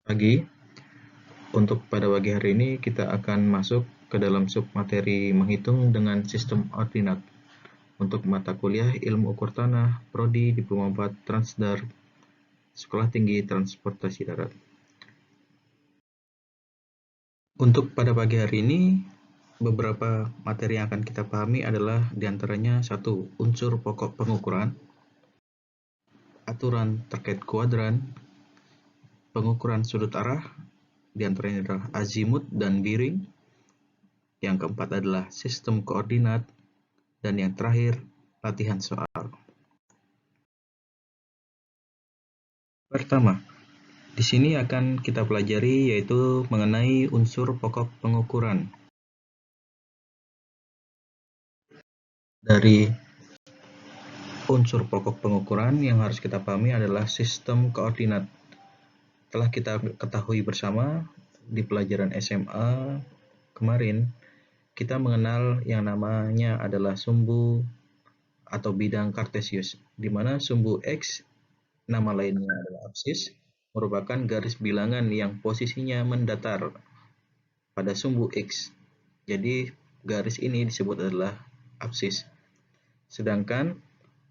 Pagi. Untuk pada pagi hari ini kita akan masuk ke dalam submateri menghitung dengan sistem ordinat untuk mata kuliah Ilmu Ukur Tanah, Prodi Diploma 4 Transdar, Sekolah Tinggi Transportasi Darat. Untuk pada pagi hari ini, beberapa materi yang akan kita pahami adalah diantaranya satu, unsur pokok pengukuran, aturan terkait kuadran, pengukuran sudut arah, diantaranya adalah azimut dan miring. Yang keempat adalah sistem koordinat, dan yang terakhir, latihan soal. Pertama, di sini akan kita pelajari yaitu mengenai unsur pokok pengukuran. Dari unsur pokok pengukuran yang harus kita pahami adalah sistem koordinat. Telah kita ketahui bersama di pelajaran SMA kemarin, kita mengenal yang namanya adalah sumbu atau bidang kartesius, di mana sumbu X, nama lainnya adalah absis, merupakan garis bilangan yang posisinya mendatar pada sumbu X. Jadi garis ini disebut adalah absis. Sedangkan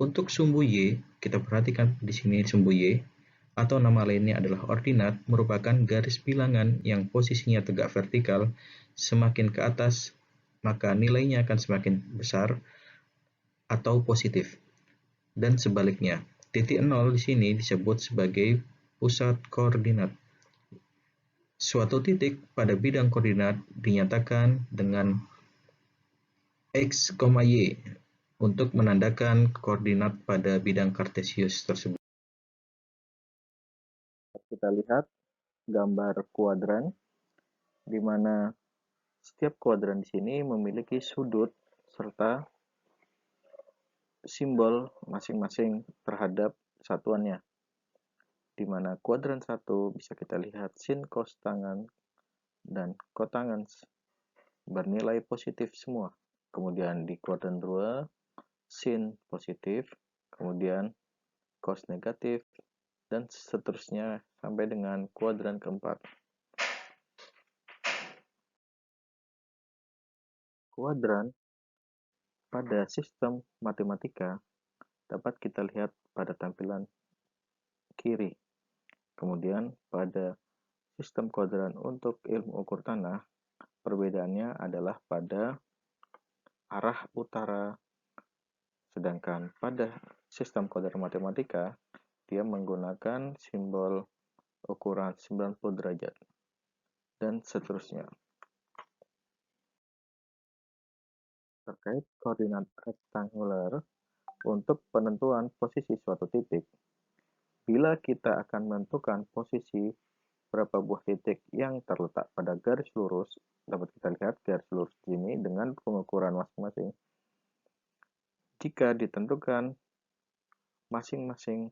untuk sumbu Y, kita perhatikan di sini sumbu Y atau nama lainnya adalah ordinat, merupakan garis bilangan yang posisinya tegak vertikal. Semakin ke atas, maka nilainya akan semakin besar atau positif. Dan sebaliknya, titik 0 di sini disebut sebagai pusat koordinat. Suatu titik pada bidang koordinat dinyatakan dengan X, Y untuk menandakan koordinat pada bidang kartesius tersebut. Kita lihat gambar kuadran, di mana setiap kuadran di sini memiliki sudut serta simbol masing-masing terhadap satuannya. Di mana kuadran 1 bisa kita lihat sin, cos tangan, dan kotangan bernilai positif semua. Kemudian di kuadran 2, sin positif, kemudian cos negatif, dan seterusnya sampai dengan kuadran keempat. Kuadran pada sistem matematika dapat kita lihat pada tampilan kiri. Kemudian pada sistem kuadran untuk ilmu ukur tanah, perbedaannya adalah pada arah utara, sedangkan pada sistem kuadran matematika, dia menggunakan simbol ukuran 90 derajat, dan seterusnya. Terkait koordinat rektanguler, untuk penentuan posisi suatu titik, bila kita akan menentukan posisi berapa buah titik yang terletak pada garis lurus, dapat kita lihat garis lurus ini dengan pengukuran masing-masing. Jika ditentukan masing-masing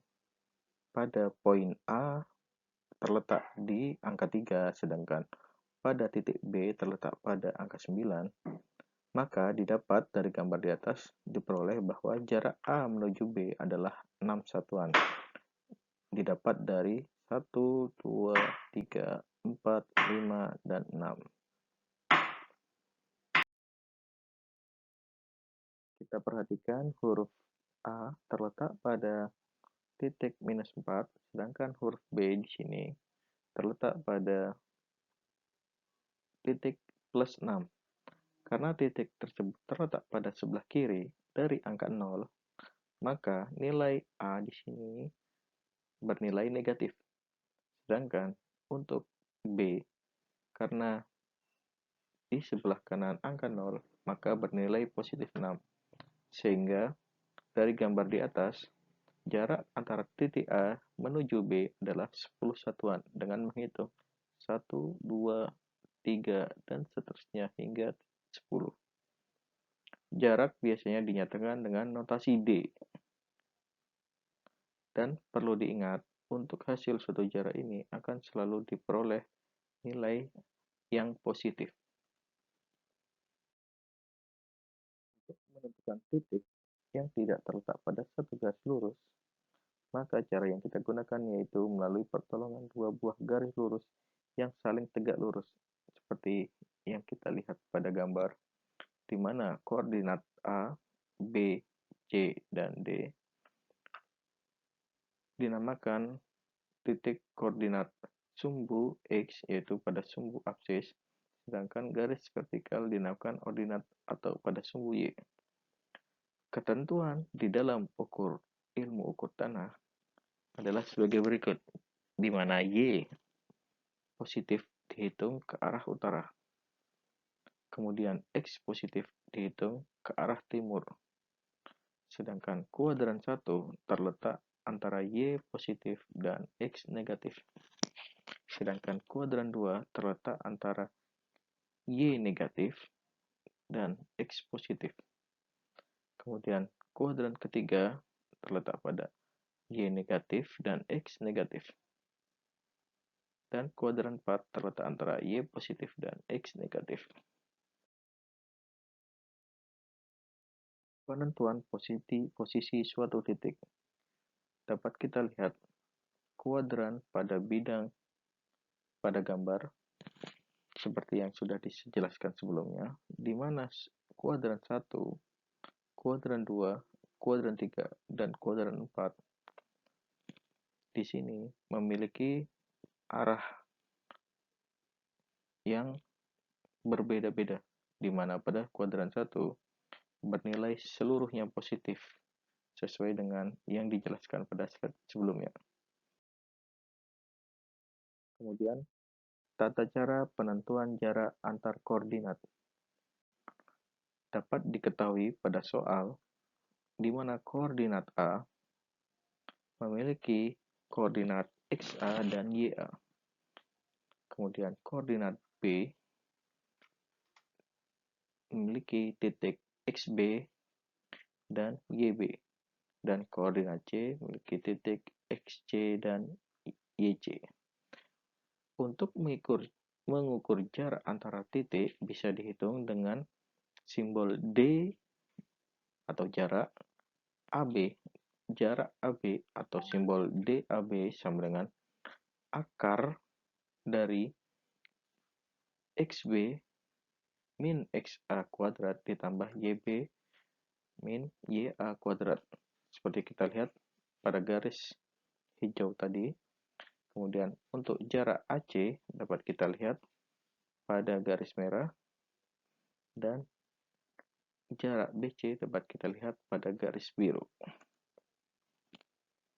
pada poin A terletak di angka 3, sedangkan pada titik B terletak pada angka 9, maka didapat dari gambar di atas diperoleh bahwa jarak A menuju B adalah 6 satuan. Didapat dari 1, 2, 3, 4, 5, dan 6. Kita perhatikan huruf A terletak pada titik minus 4, sedangkan huruf B di sini terletak pada titik plus 6. Karena titik tersebut terletak pada sebelah kiri dari angka 0, maka nilai A di sini bernilai negatif. Sedangkan untuk B, karena di sebelah kanan angka 0, maka bernilai positif 6. Sehingga dari gambar di atas, jarak antara titik A menuju B adalah 10 satuan dengan menghitung 1, 2, 3, dan seterusnya hingga 10. Jarak biasanya dinyatakan dengan notasi D. Dan perlu diingat, untuk hasil suatu jarak ini akan selalu diperoleh nilai yang positif. Untuk menentukan titik yang tidak terletak pada satu garis lurus, Maka cara yang kita gunakan yaitu melalui pertolongan dua buah garis lurus yang saling tegak lurus, seperti yang kita lihat pada gambar, di mana koordinat A, B, C, dan D dinamakan titik koordinat sumbu X, yaitu pada sumbu absis, sedangkan garis vertikal dinamakan ordinat atau pada sumbu Y. Ketentuan di dalam ilmu ukur tanah adalah sebagai berikut, di mana Y positif dihitung ke arah utara, kemudian X positif dihitung ke arah timur, sedangkan kuadran 1 terletak antara Y positif dan X negatif, sedangkan kuadran 2 terletak antara Y negatif dan X positif. Kemudian kuadran ketiga terletak pada Y negatif dan X negatif. Dan kuadran 4 terletak antara Y positif dan X negatif. Penentuan posisi suatu titik. Dapat kita lihat kuadran pada bidang pada gambar seperti yang sudah dijelaskan sebelumnya, di mana kuadran 1, kuadran 2, kuadran 3, dan kuadran 4 di sini memiliki arah yang berbeda-beda, di mana pada kuadran 1 bernilai seluruhnya positif, sesuai dengan yang dijelaskan pada slide sebelumnya. Kemudian, tata cara penentuan jarak antar koordinat dapat diketahui pada soal di mana koordinat A memiliki koordinat XA dan YA. Kemudian koordinat B memiliki titik XB dan YB. Dan koordinat C memiliki titik XC dan YC. Untuk mengukur jarak antara titik bisa dihitung dengan simbol D atau jarak, AB, jarak AB atau simbol DAB sama dengan akar dari XB min XA kuadrat ditambah YB min YA kuadrat. Seperti kita lihat pada garis hijau tadi. Kemudian untuk jarak AC dapat kita lihat pada garis merah. Dan jarak BC dapat kita lihat pada garis biru.